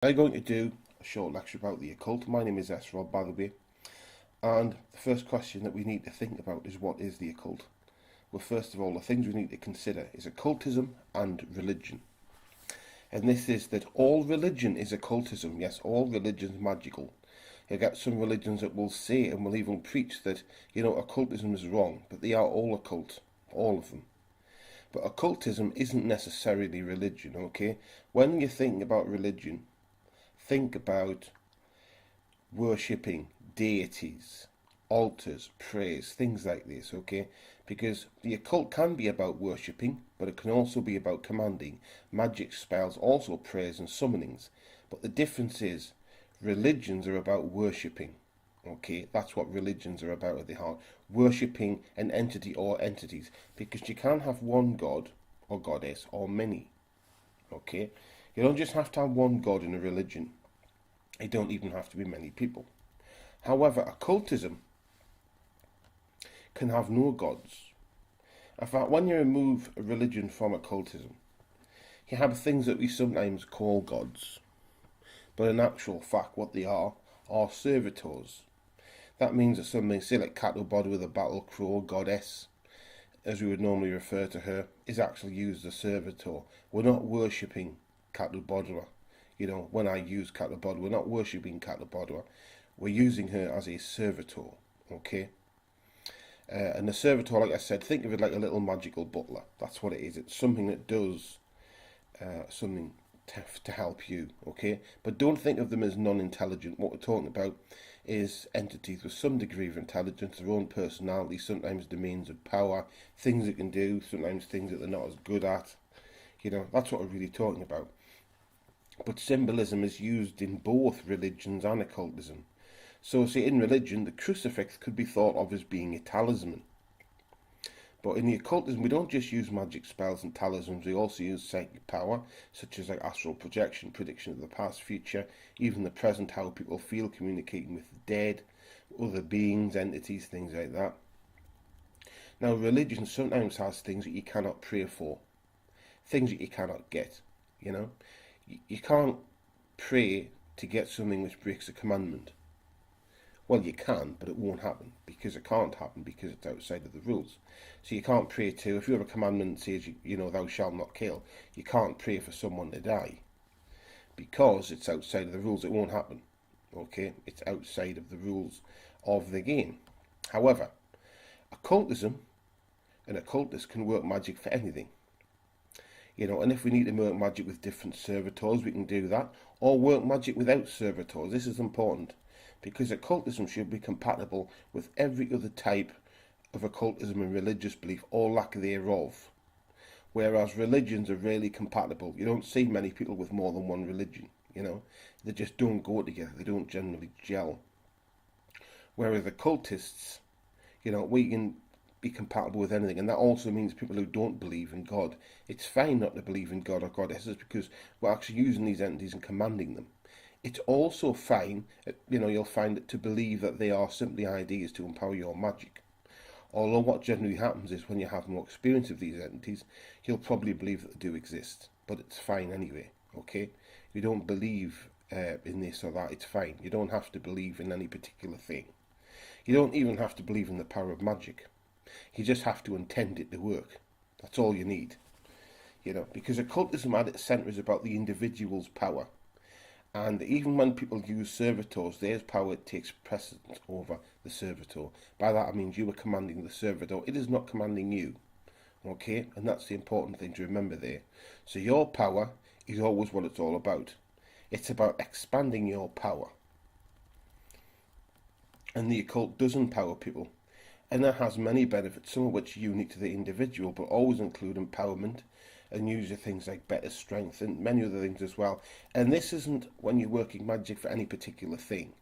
I'm going to do a short lecture about the occult. My name is S. Rob, by the way, and the first question that we need to think about is what is the occult? Well, first of all, the things we need to consider is occultism and religion. And this is that all religion is occultism. Yes, all religion is magical. You get some religions that will say and will even preach that, occultism is wrong, but they are all occult, all of them. But occultism isn't necessarily religion, okay? When you're thinking about religion, think about worshipping deities, altars, prayers, things like this, okay? Because the occult can be about worshipping, but it can also be about commanding. Magic spells, also prayers and summonings. But the difference is, religions are about worshipping, okay? That's what religions are about at the heart. Worshipping an entity or entities. Because you can't have one god or goddess or many, okay? You don't just have to have one god in a religion. It don't even have to be many people. However, occultism can have no gods. In fact, when you remove a religion from occultism, you have things that we sometimes call gods, but in actual fact what they are servitors. That means that something, say like Catobod with a battle crow goddess, as we would normally refer to her, is actually used as a servitor. We're not worshipping Catobodra. When I use Catobodra, we're not worshipping Catobodra. We're using her as a servitor, okay? And the servitor, like I said, think of it like a little magical butler. That's what it is. It's something that does something to help you, okay? But don't think of them as non-intelligent. What we're talking about is entities with some degree of intelligence, their own personality, sometimes domains of power, things they can do, sometimes things that they're not as good at. That's what we're really talking about. But symbolism is used in both religions and occultism. So, see, in religion, the crucifix could be thought of as being a talisman. But in the occultism, we don't just use magic spells and talismans, we also use psychic power, such as like astral projection, prediction of the past, future, even the present, how people feel, communicating with the dead, other beings, entities, things like that. Now, religion sometimes has things that you cannot pray for, things that you cannot get, You can't pray to get something which breaks a commandment. Well, you can, but it won't happen because it can't happen because it's outside of the rules. So you can't pray to, if you have a commandment that says, thou shalt not kill, you can't pray for someone to die because it's outside of the rules. It won't happen, okay? It's outside of the rules of the game. However, occultism, an occultist can work magic for anything. And if we need to work magic with different servitors, we can do that. Or work magic without servitors. This is important because occultism should be compatible with every other type of occultism and religious belief or lack thereof. Whereas religions are rarely compatible. You don't see many people with more than one religion, They just don't go together. They don't generally gel. Whereas occultists, we can be compatible with anything, and that also means people who don't believe in God. It's fine not to believe in God or goddesses because we're actually using these entities and commanding them. It's also fine, you'll find it to believe that they are simply ideas to empower your magic. Although what generally happens is when you have more experience of these entities, you'll probably believe that they do exist, but it's fine anyway, okay? You don't believe in this or that, it's fine. You don't have to believe in any particular thing. You don't even have to believe in the power of magic. You just have to intend it to work. That's all you need. Because occultism at its centre is about the individual's power. And even when people use servitors, their power takes precedence over the servitor. By that I mean you are commanding the servitor. It is not commanding you. Okay? And that's the important thing to remember there. So your power is always what it's all about. It's about expanding your power. And the occult does empower people. And that has many benefits, some of which are unique to the individual, but always include empowerment and usually things like better strength and many other things as well. And this isn't when you're working magic for any particular thing.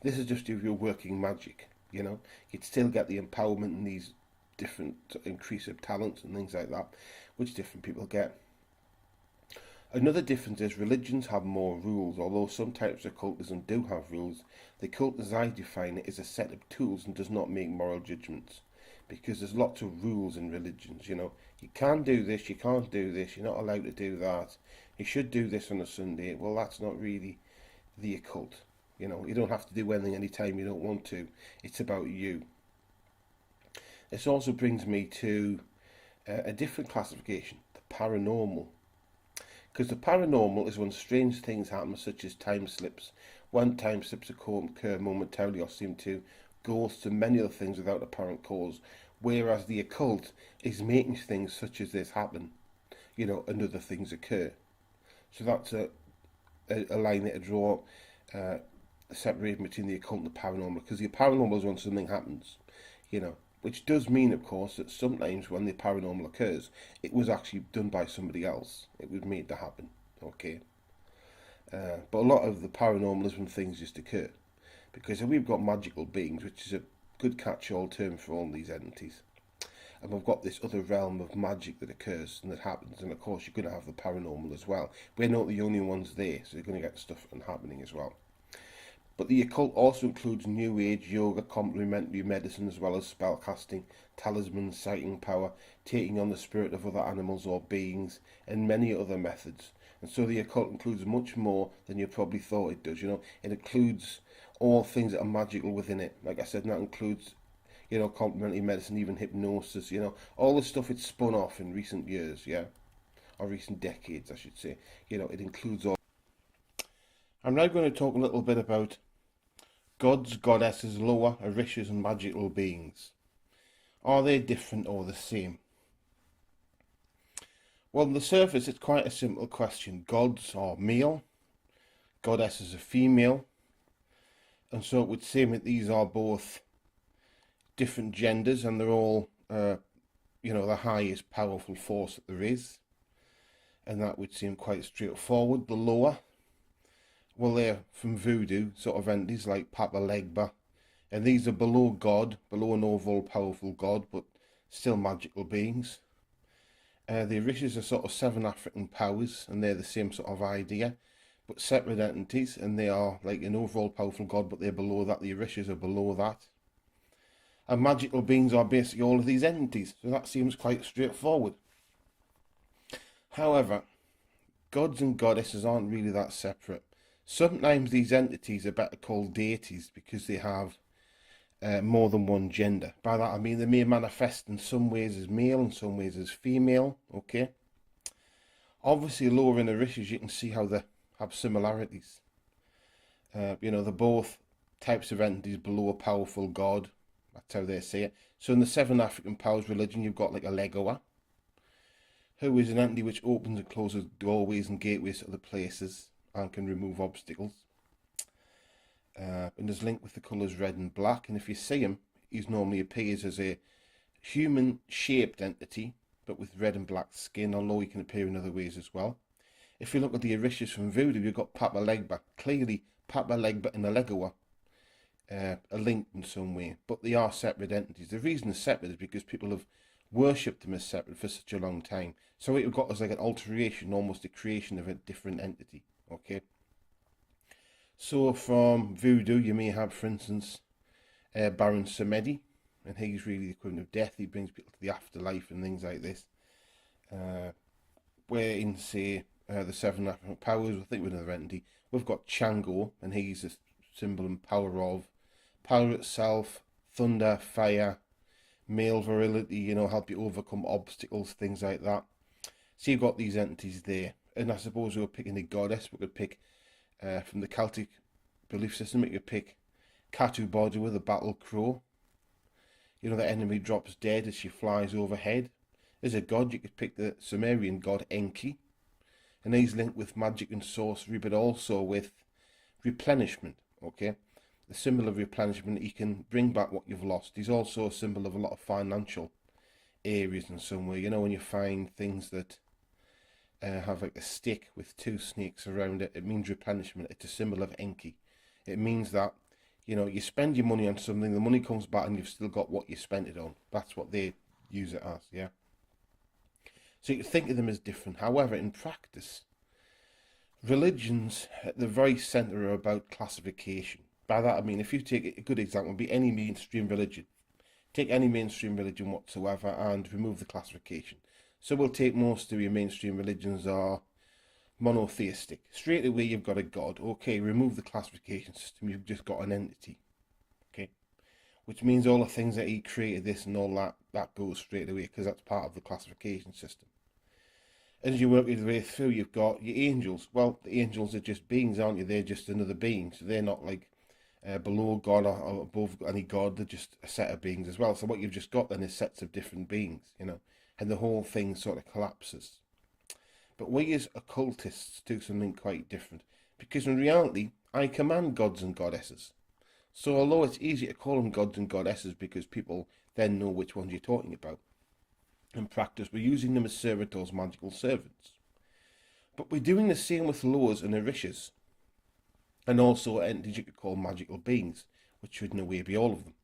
This is just if you're working magic, You'd still get the empowerment and these different increase of talents and things like that, which different people get. Another difference is religions have more rules. Although some types of occultism do have rules, the occult as I define it is a set of tools and does not make moral judgments. Because there's lots of rules in religions, You can do this, you can't do this, you're not allowed to do that. You should do this on a Sunday. Well, that's not really the occult. You know, you don't have to do anything anytime you don't want to. It's about you. This also brings me to a different classification, the paranormal. Because the paranormal is when strange things happen, such as time slips. When time slips occur momentarily or seem to, ghosts and many other things without apparent cause. Whereas the occult is making things such as this happen, you know, and other things occur. So that's a line that I draw, separating between the occult and the paranormal. Because the paranormal is when something happens, you know. Which does mean, of course, that sometimes when the paranormal occurs, it was actually done by somebody else. It was made to happen, okay? But a lot of the paranormal is when things just occur. Because we've got magical beings, which is a good catch-all term for all these entities. And we've got this other realm of magic that occurs and that happens. And of course, you're going to have the paranormal as well. We're not the only ones there, so you're going to get stuff happening as well. But the occult also includes New Age, yoga, complementary medicine, as well as spell casting, talismans, sighting power, taking on the spirit of other animals or beings, and many other methods. And so the occult includes much more than you probably thought it does. You know, it includes all things that are magical within it. Like I said, and that includes, you know, complementary medicine, even hypnosis. You know, all the stuff it's spun off in recent years, yeah, or recent decades, I should say. You know, it includes all. I'm now going to talk a little bit about gods, goddesses, lower, orishas and magical beings. Are they different or the same? Well, on the surface, it's quite a simple question. Gods are male, goddesses are female, and so it would seem that these are both different genders, and they're all, you know, the highest powerful force that there is, and that would seem quite straightforward. The lower, well, they're from voodoo sort of entities like Papa Legba, and these are below God, below an overall powerful God, but still magical beings. The orishas are sort of 7 African powers, and they're the same sort of idea, but separate entities, and they are like an overall powerful God, but they're below that. The orishas are below that. And magical beings are basically all of these entities, so that seems quite straightforward. However, gods and goddesses aren't really that separate. Sometimes these entities are better called deities because they have more than one gender. By that I mean they may manifest in some ways as male, in some ways as female, okay? Obviously, lower in the orishas, you can see how they have similarities. You know, they're both types of entities below a powerful god. That's how they say it. So in the 7 African powers religion, you've got like a Legba, who is an entity which opens and closes doorways and gateways to other places and can remove obstacles. And is linked with the colours red and black. And if you see him, he normally appears as a human-shaped entity, but with red and black skin, although he can appear in other ways as well. If you look at the orishas from voodoo, you've got Papa Legba. Clearly, Papa Legba and the Legba are linked in some way, but they are separate entities. The reason they're separate is because people have worshipped them as separate for such a long time. So it got as like an alteration, almost a creation of a different entity, okay? So from voodoo, you may have, for instance, Baron Samedi, and he's really the equivalent of death. He brings people to the afterlife and things like this. Where in, say, the 7 African powers, I think with another entity, we've got Chango, and he's a symbol and power of power itself, thunder, fire, male virility, you know, help you overcome obstacles, things like that. So you've got these entities there. And I suppose we were picking a goddess. We could pick from the Celtic belief system, we could pick Katu Bordeaux, the battle crow. You know, the enemy drops dead as she flies overhead. As a god, you could pick the Sumerian god Enki. And he's linked with magic and sorcery, but also with replenishment, okay? The symbol of replenishment, he can bring back what you've lost. He's also a symbol of a lot of financial areas in some way. You know, when you find things that have like a stick with 2 snakes around it, it means replenishment. It's a symbol of Enki. It means that, you know, you spend your money on something, the money comes back and you've still got what you spent it on. That's what they use it as, yeah? So you can think of them as different. However, in practice, religions at the very centre are about classification. By that I mean, if you take a good example, would be any mainstream religion. Take any mainstream religion whatsoever and remove the classification. So we'll take most of your mainstream religions are monotheistic. Straight away you've got a God. Okay, remove the classification system, you've just got an entity. Okay, which means all the things that he created, this and all that goes straight away because that's part of the classification system. As you work your way through, you've got your angels. Well, the angels are just beings, aren't you? They're just another being, so they're not like below God or above any God. They're just a set of beings as well. So what you've just got then is sets of different beings, and the whole thing sort of collapses. But we as occultists do something quite different, because in reality, I command gods and goddesses. So although it's easy to call them gods and goddesses because people then know which ones you're talking about, in practice we're using them as servitors, magical servants. But we're doing the same with Loas and Orishas, and also entities you could call magical beings, which should in a way be all of them.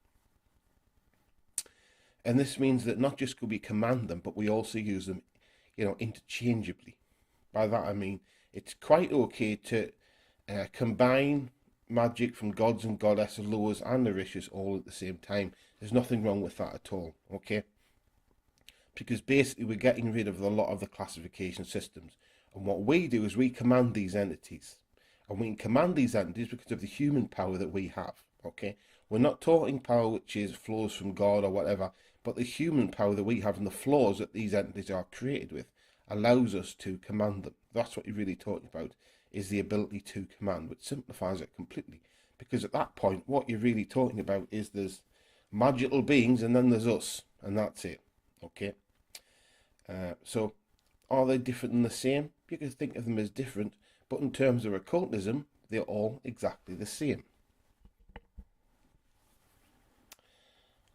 And this means that not just could we command them, but we also use them, interchangeably. By that I mean it's quite okay to combine magic from gods and goddesses, Loas and Orishas all at the same time. There's nothing wrong with that at all, okay? Because basically we're getting rid of a lot of the classification systems. And what we do is we command these entities. And we can command these entities because of the human power that we have, okay? We're not talking power which flows from God or whatever, but the human power that we have and the flaws that these entities are created with allows us to command them. That's what you're really talking about, is the ability to command, which simplifies it completely. Because at that point, what you're really talking about is there's magical beings and then there's us, and that's it, okay? So are they different and the same? You can think of them as different, but in terms of occultism, they're all exactly the same.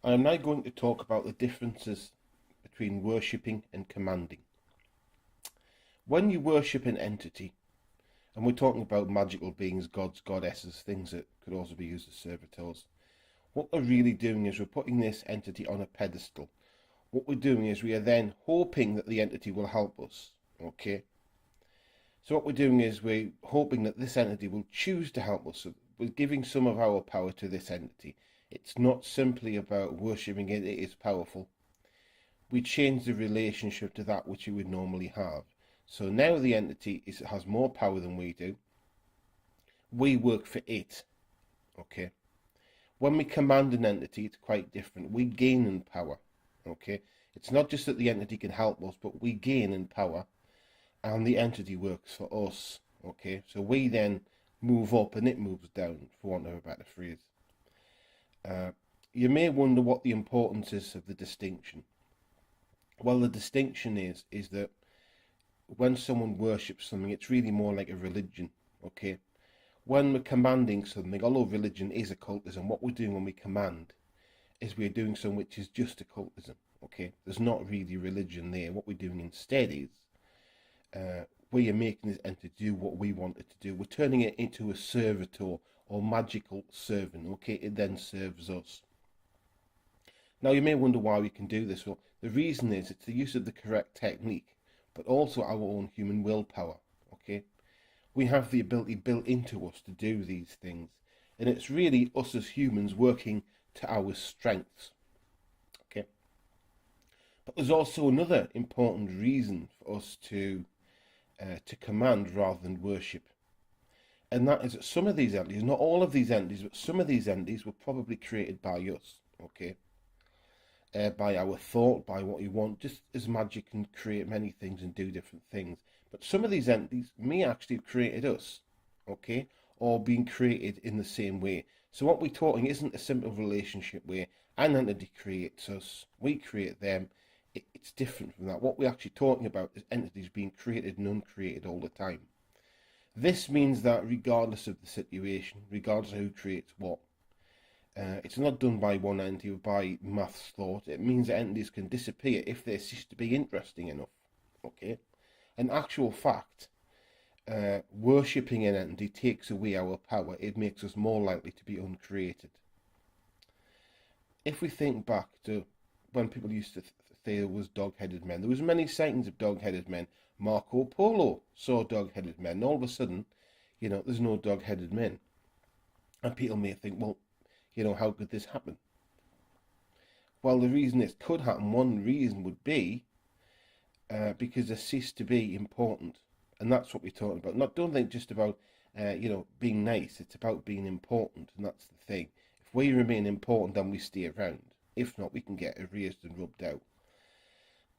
I am now going to talk about the differences between worshipping and commanding. When you worship an entity, and we're talking about magical beings, gods, goddesses, things that could also be used as servitors, what we're really doing is we're putting this entity on a pedestal. What we're doing is we are then hoping that the entity will help us, okay? So what we're doing is we're hoping that this entity will choose to help us. So we're giving some of our power to this entity. It's not simply about worshipping it, it is powerful. We change the relationship to that which you would normally have. So now the entity has more power than we do. We work for it, okay? When we command an entity, it's quite different. We gain in power. Okay, it's not just that the entity can help us, but we gain in power and the entity works for us. Okay, so we then move up and it moves down, for want of a better phrase. You may wonder what the importance is of the distinction. Well, the distinction is that when someone worships something, it's really more like a religion. Okay, when we're commanding something, although religion is occultism, what we're doing when we command is we're doing something which is just occultism, okay? There's not really religion there. What we're doing instead is we are making this entity do what we want it to do. We're turning it into a servitor or magical servant, okay? It then serves us. Now, you may wonder why we can do this. Well, the reason is it's the use of the correct technique, but also our own human willpower, okay? We have the ability built into us to do these things, and it's really us as humans working to our strengths, okay? But there's also another important reason for us to command rather than worship, and that is that some of these entities, not all of these entities, but some of these entities were probably created by us, okay? By our thought, by what we want, just as magic can create many things and do different things. But some of these entities may actually have created us, okay? Or being created in the same way. So what we're talking isn't a simple relationship where an entity creates us, we create them. It's different from that. What we're actually talking about is entities being created and uncreated all the time. This means that regardless of the situation, regardless of who creates what, it's not done by one entity or by maths thought. It means that entities can disappear if they cease to be interesting enough. Okay? In actual fact, worshipping an entity takes away our power. It makes us more likely to be uncreated. If we think back to when people used to say there was dog-headed men, there was many sightings of dog-headed men. Marco Polo saw dog-headed men, and all of a sudden, there's no dog-headed men. And people may think, well, how could this happen? Well, the reason this could happen, one reason would be because they cease to be important And that's what we're talking about. Not don't think just about being nice. It's about being important, and that's the thing. If we remain important, then we stay around. If not, we can get erased and rubbed out.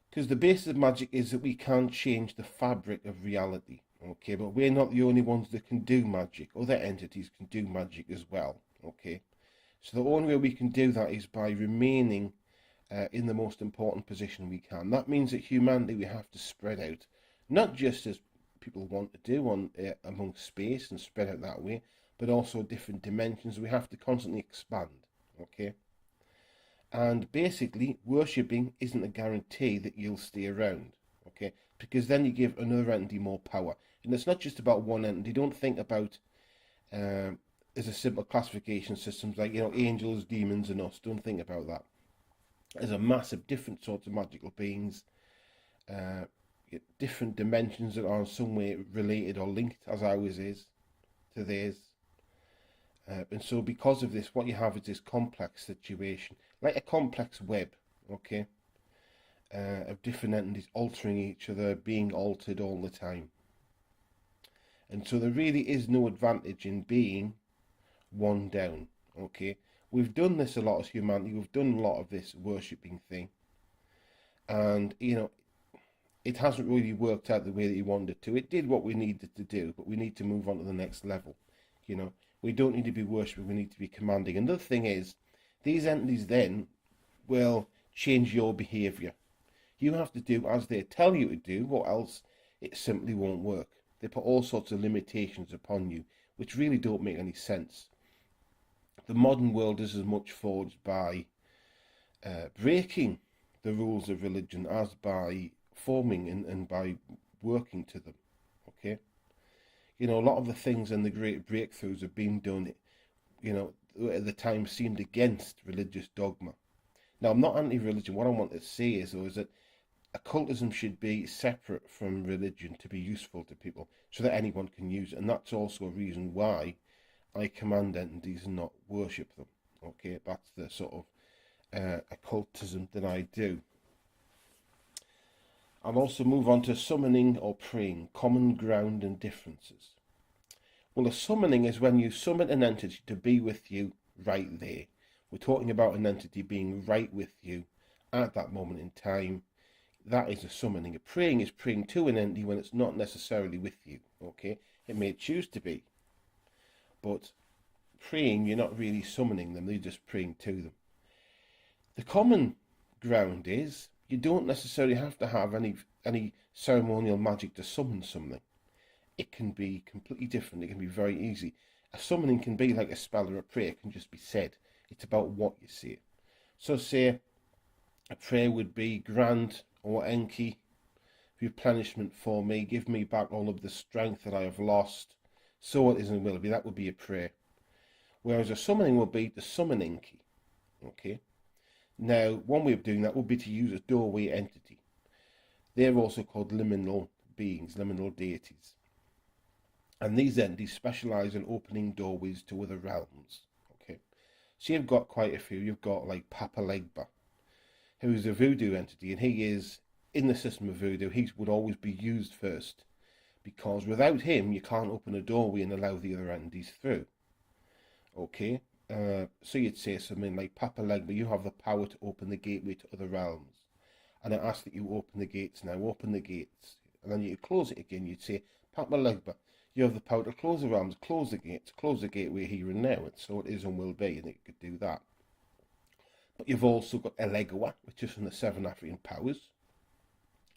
Because the basis of magic is that we can't change the fabric of reality. Okay, but we're not the only ones that can do magic. Other entities can do magic as well. Okay, so the only way we can do that is by remaining in the most important position we can. That means that humanity, we have to spread out, not just as people want to do on among space and spread out that way, but also different dimensions. We have to constantly expand. Okay, and basically, worshipping isn't a guarantee that you'll stay around. Okay, because then you give another entity more power, and it's not just about one entity. Don't think about as a simple classification systems like angels, demons, and us. Don't think about that. There's a massive different sorts of magical beings, different dimensions that are in some way related or linked, as ours is, to theirs. And so because of this, what you have is this complex situation, like a complex web, okay, of different entities altering each other, being altered all the time. And so there really is no advantage in being one down, okay. We've done this a lot as humanity. We've done a lot of this worshipping thing. And, it hasn't really worked out the way that you wanted it to. It did what we needed to do, but we need to move on to the next level. We don't need to be worshipping, we need to be commanding. Another thing is, these entities then will change your behaviour. You have to do as they tell you to do, or else it simply won't work. They put all sorts of limitations upon you, which really don't make any sense. The modern world is as much forged by breaking the rules of religion as by forming and by working to them. Okay, a lot of the things and the great breakthroughs have been done, at the time seemed against religious dogma. Now, I'm not anti-religion. What I want to say is, though, is that occultism should be separate from religion to be useful to people, so that anyone can use it. And that's also a reason why I command entities and not worship them. Okay, that's the sort of occultism that I do. I'll also move on to summoning or praying, common ground and differences. Well, a summoning is when you summon an entity to be with you right there. We're talking about an entity being right with you at that moment in time. That is a summoning. A praying is praying to an entity when it's not necessarily with you. Okay, it may choose to be. But praying, you're not really summoning them, you're just praying to them. The common ground is you don't necessarily have to have any ceremonial magic to summon something. It can be completely different. It can be very easy. A summoning can be like a spell or a prayer. It can just be said. It's about what you say. So say a prayer would be, grant, or Enki, replenishment for me, give me back all of the strength that I have lost, so it is and will be. That would be a prayer. Whereas a summoning would be to summon Enki. Okay. Now, one way of doing that would be to use a doorway entity. They're also called liminal beings, liminal deities. And these entities specialise in opening doorways to other realms. Okay. So you've got quite a few. You've got like Papa Legba, who is a voodoo entity, and he is, in the system of voodoo, he would always be used first, because without him you can't open a doorway and allow the other entities through. Okay, so you'd say something like, Papa Legba, you have the power to open the gateway to other realms, and I ask that you open the gates now, open the gates. And then you close it again, you'd say, Papa Legba, you have the power to close the realms, close the gates, close the gateway here and now, and so it is and will be, and it could do that. But you've also got Legba, which is from the 7 African powers.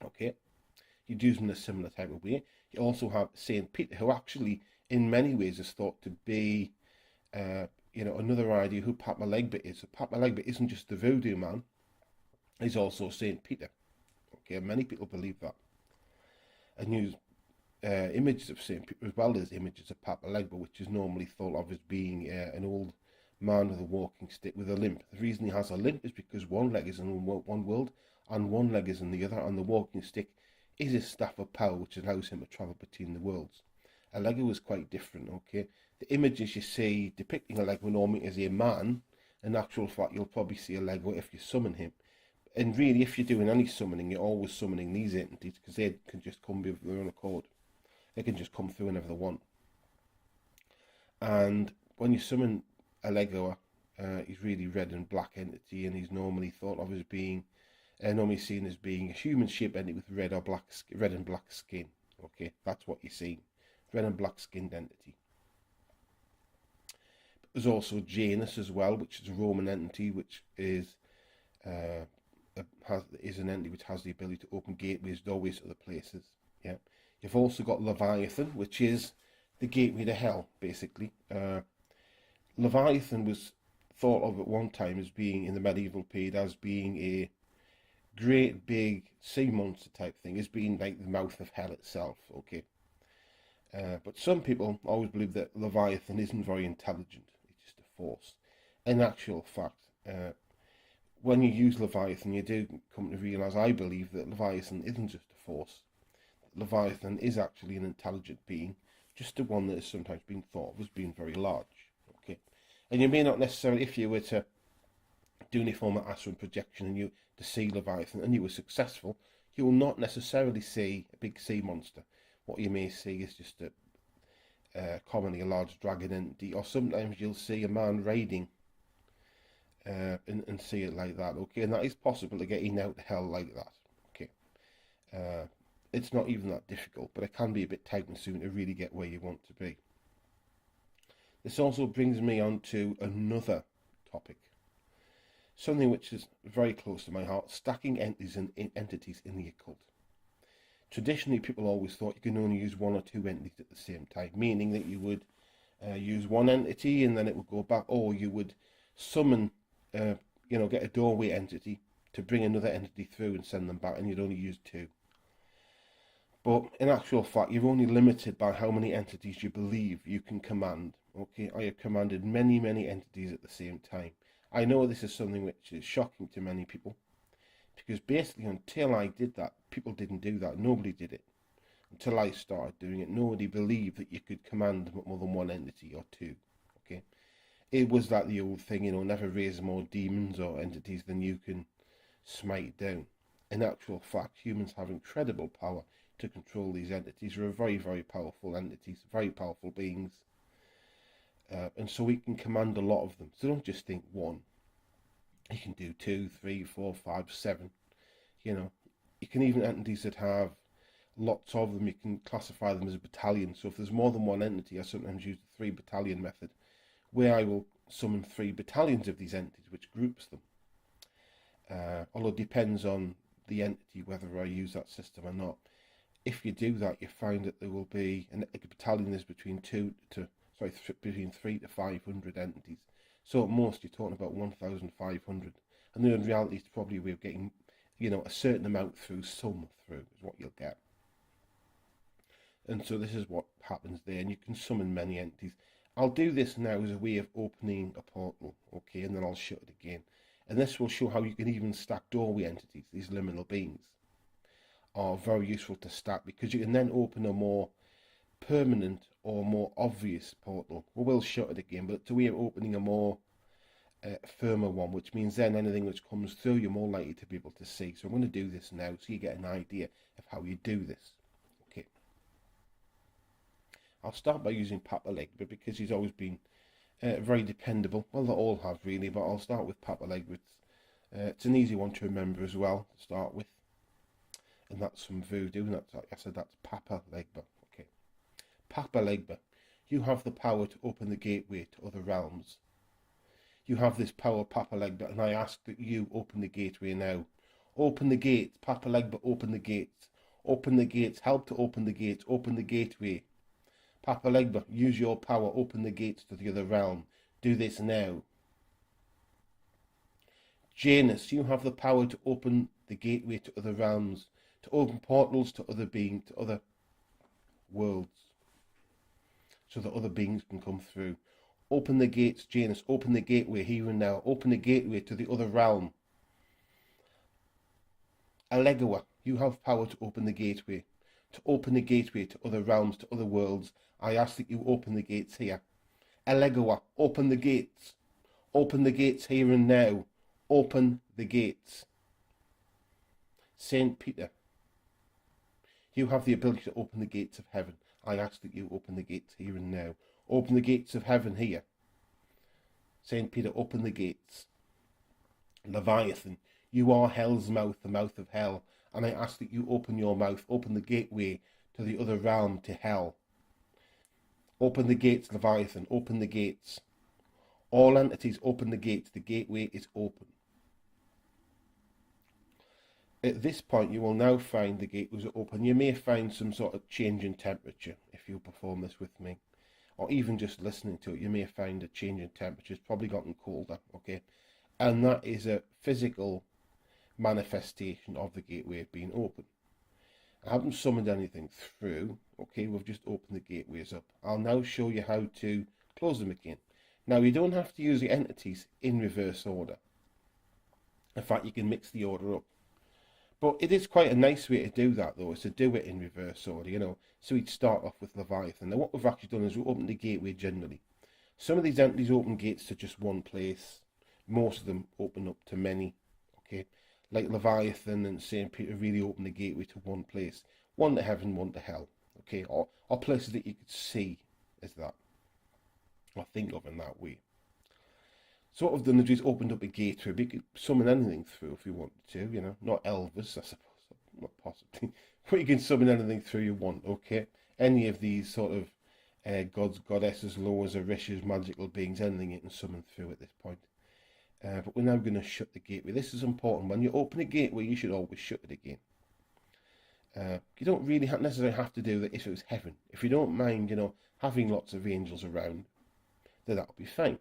Okay, you'd use them in a similar type of way. You also have Saint Peter, who actually, in many ways, is thought to be, another idea who Papa Legba is. So Papa Legba isn't just the voodoo man; he's also Saint Peter. Okay, many people believe that, and use images of Saint Peter as well as images of Papa Legba, which is normally thought of as being an old man with a walking stick with a limp. The reason he has a limp is because one leg is in one world and one leg is in the other, and the walking stick is his staff of power, which allows him to travel between the worlds. A Legba was quite different, okay? The images you see depicting a Legba normally as a man. In actual fact, you'll probably see a Legba if you summon him. And really, if you're doing any summoning, you're always summoning these entities, because they can just come with their own accord. They can just come through whenever they want. And when you summon a Legba, he's really red and black entity, and he's normally thought of as being, normally seen as being a human-shaped entity with red and black skin. Okay, that's what you see, red and black skinned entity. There's also Janus as well, which is a Roman entity, which is an entity which has the ability to open gateways, doorways to other places. Yeah, you've also got Leviathan, which is the gateway to hell, basically. Leviathan was thought of at one time as being, in the medieval period, as being a great big sea monster type thing, as being like the mouth of hell itself. Okay, but some people always believe that Leviathan isn't very intelligent. It's just a force. In actual fact, when you use Leviathan, you do come to realise, I believe, that Leviathan isn't just a force. Leviathan is actually an intelligent being, just the one that has sometimes been thought of as being very large. Okay, and you may not necessarily, if you were to do any form of astral projection and you to see Leviathan and you were successful, you will not necessarily see a big sea monster. What you may see is just commonly a large dragon entity, or sometimes you'll see a man raiding and see it like that. Okay, and that is possible to get in out to hell like that. Okay, it's not even that difficult, but it can be a bit time consuming to really get where you want to be. This also brings me on to another topic, something which is very close to my heart: stacking entities in the occult. Traditionally, people always thought you can only use one or two entities at the same time, meaning that you would use one entity and then it would go back, or you would summon, get a doorway entity to bring another entity through and send them back, and you'd only use two. But in actual fact, you're only limited by how many entities you believe you can command. Okay, I have commanded many, many entities at the same time. I know this is something which is shocking to many people, because basically until I did that, people didn't do that. Nobody did it. Until I started doing it, nobody believed that you could command more than one entity or two. Okay, it was like the old thing, never raise more demons or entities than you can smite down. In actual fact, humans have incredible power to control these entities. They're very, very powerful entities, very powerful beings. And so we can command a lot of them. So don't just think one. You can do 2, 3, 4, 5, 7. You can even entities that have lots of them, you can classify them as a battalion. So if there's more than one entity, I sometimes use the 3 battalion method, where I will summon 3 battalions of these entities, which groups them. Although it depends on the entity whether I use that system or not. If you do that, you find that there will be a battalion is between 3 to 500 entities. So at most you're talking about 1,500, and then in reality it's probably a way of getting, a certain amount through, is what you'll get. And so this is what happens there, and you can summon many entities. I'll do this now as a way of opening a portal, okay, and then I'll shut it again. And this will show how you can even stack doorway entities. These liminal beings are very useful to stack, because you can then open a more permanent or more obvious portal. We will shut it again, but it's a way of opening a more firmer one, which means then anything which comes through you're more likely to be able to see. So I'm going to do this now so you get an idea of how you do this. Okay, I'll start by using Papa Legba, because he's always been very dependable. Well, they all have really, but I'll start with Papa Legba. It's an easy one to remember as well to start with, and that's from voodoo, and that's, like I said, that's Papa Legba. Okay, Papa Legba, you have the power to open the gateway to other realms. You have this power, Papa Legba, and I ask that you open the gateway now. Open the gates, Papa Legba, open the gates. Open the gates, help to open the gates, open the gateway. Papa Legba, use your power, open the gates to the other realm. Do this now. Janus, you have the power to open the gateway to other realms, to open portals to other beings, to other worlds, so that other beings can come through. Open the gates, Janus, open the gateway here and now. Open the gateway to the other realm. Legba, you have power to open the gateway. To open the gateway to other realms, to other worlds. I ask that you open the gates here. Legba, open the gates. Open the gates here and now. Open the gates. Saint Peter, you have the ability to open the gates of heaven. I ask that you open the gates here and now. Open the gates of heaven here. St. Peter, open the gates. Leviathan, you are hell's mouth, the mouth of hell, and I ask that you open your mouth, open the gateway to the other realm, to hell. Open the gates, Leviathan, open the gates. All entities, open the gates, the gateway is open. At this point, you will now find the gateways are open. You may find some sort of change in temperature if you perform this with me, or even just listening to it. You may find a change in temperature. It's probably gotten colder, okay? And that is a physical manifestation of the gateway being open. I haven't summoned anything through, okay? We've just opened the gateways up. I'll now show you how to close them again. Now, you don't have to use the entities in reverse order. In fact, you can mix the order up. But it is quite a nice way to do that, though, is to do it in reverse order, you know. So we'd start off with Leviathan. Now, what we've actually done is we opened the gateway generally. Some of these entities open gates to just one place. Most of them open up to many, okay. Like Leviathan and St. Peter really open the gateway to one place. One to heaven, one to hell, okay. Or places that you could see as that, or think of in that way. So what we've done is we've opened up a gateway. We could summon anything through if you wanted to, you know. Not Elvis, I suppose, not possibly. But you can summon anything through you want, okay. Any of these sort of gods, goddesses, lords, orishas, magical beings, anything you can summon through at this point. But we're now going to shut the gateway. This is important. When you open a gateway, you should always shut it again. You don't really necessarily have to do that if it was heaven. If you don't mind, you know, having lots of angels around, then that'll be fine.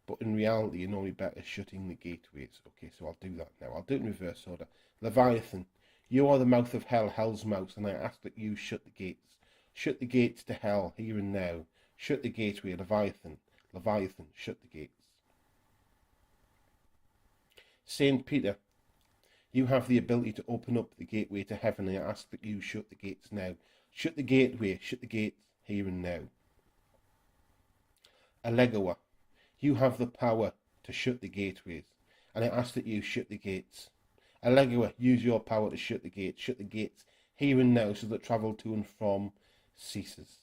But in reality, you're normally better shutting the gateways. Okay, so I'll do that now. I'll do it in reverse order. Leviathan, you are the mouth of hell, hell's mouth, and I ask that you shut the gates. Shut the gates to hell, here and now. Shut the gateway, Leviathan. Leviathan, shut the gates. St. Peter, you have the ability to open up the gateway to heaven, and I ask that you shut the gates now. Shut the gateway, shut the gates, here and now. Legba, you have the power to shut the gateways, and I ask that you shut the gates. Legba, use your power to shut the gates here and now, so that travel to and from ceases.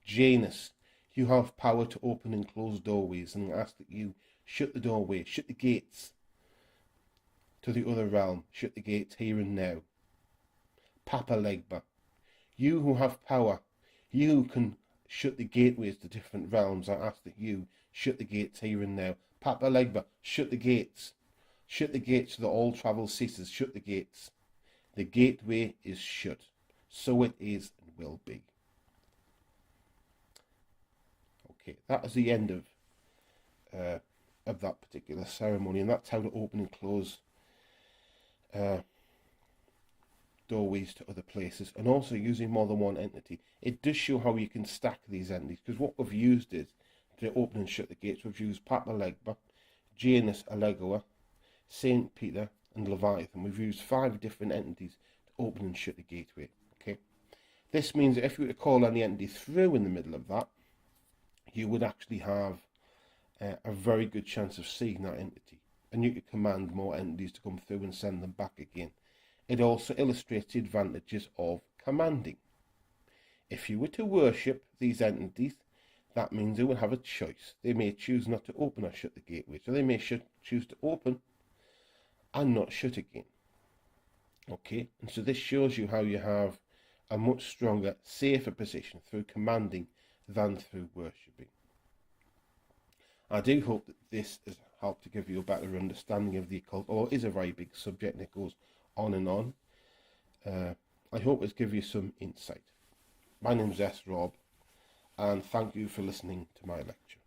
Janus, you have power to open and close doorways, and I ask that you shut the doorway, shut the gates to the other realm, shut the gates here and now. Papa Legba, you who have power, you who can shut the gateways to different realms, I ask that you shut the gates here and now. Papa Legba, shut the gates. Shut the gates so that all travel ceases. Shut the gates. The gateway is shut. So it is and will be. Okay, that is the end of that particular ceremony, and that's how to open and close doorways to other places, and also using more than one entity. It does show how you can stack these entities, because what we've used is to open and shut the gates. We've used Papa Legba, Janus, Legba, St. Peter, and Leviathan. We've used 5 different entities to open and shut the gateway. Okay, this means that if you were to call any entity through in the middle of that, you would actually have a very good chance of seeing that entity, and you could command more entities to come through and send them back again. It also illustrates the advantages of commanding. If you were to worship these entities, that means they will have a choice. They may choose not to open or shut the gateway, so they may choose to open and not shut again. Okay, and so this shows you how you have a much stronger, safer position through commanding than through worshipping. I do hope that this has helped to give you a better understanding of the occult, although it is a very big subject and it goes on and on. I hope it's given you some insight. My name's S. Rob, and thank you for listening to my lecture.